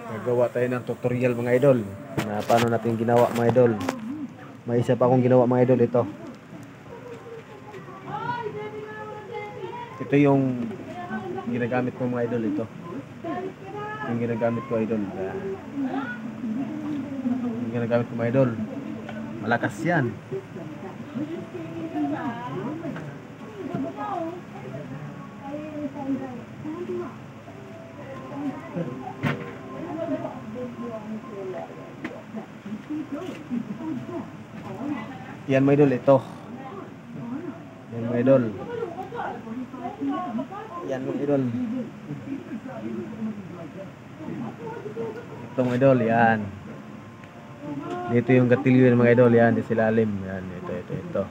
Nagawa tayo ng tutorial mga idol na paano natin ginawa mga idol. May isa pa akong ginawa mga idol, ito. Ito yung ginagamit ko mga idol, ito. Yung ginagamit ko idol. Yung ginagamit ko mga idol. Malakas yan. Yan mga idol, ito. Yan mga idol. Yan mga idol. Ito mga idol, yan. Dito yung gatilyo ng mga idol, yan, di silalim. Yan, ito.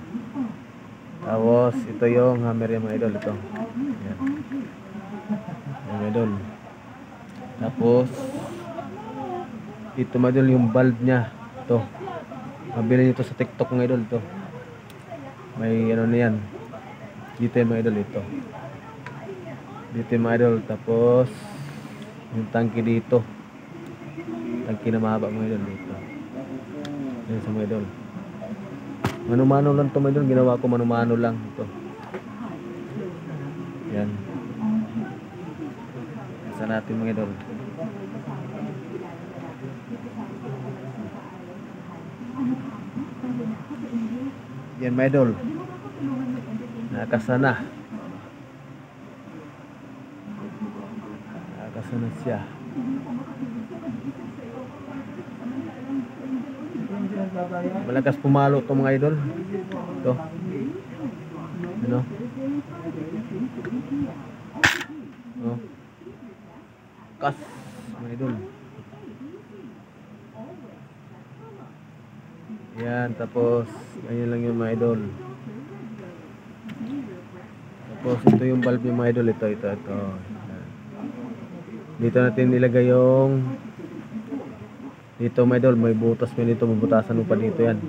Tapos, ito yung hammer yung mga idol, ito. Yan. Yan mga idol. Tapos, ito mga idol yung bulb niya. Ito. Mabili nyo ito sa TikTok mga idol, ito. May ano na yan. Dito yung mga idol, ito. Dito yung mga idol. Tapos, yung tangke dito. Tangke na mahaba mga idol, dito. Yan sa mga idol. Mano-mano lang ito mga idol. Ginawa ko mano-mano lang ito. Yan. Isa natin mga idol. Yan mga idol. Nakasana. Nakasana siya. Malakas pumalo ito mga idol. Ito. Ano? Oh. Kas mga idol. Yan, tapos ganyan lang yung mga idol. Tapos ito yung bulb yung mga idol, ito. Yan. Dito natin nilagay yung dito mga idol, may butas mo dito, mabutasan mo pa dito yan.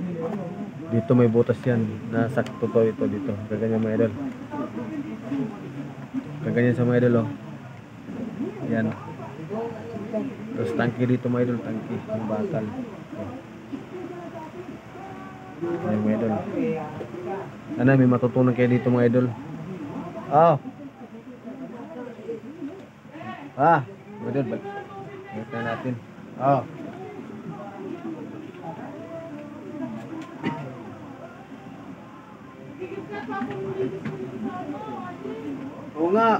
Dito may butas yan, nasakto to ito dito. Kaganyan mga idol. Kaganyan sa mga idol, oh. Yan. Tapos tangki dito mga idol, tangki, yung bakal. Ayan mga idol. Sana may matutunan kayo dito mga idol. Oh. Mga idol, balik na natin. Oh. Oo nga.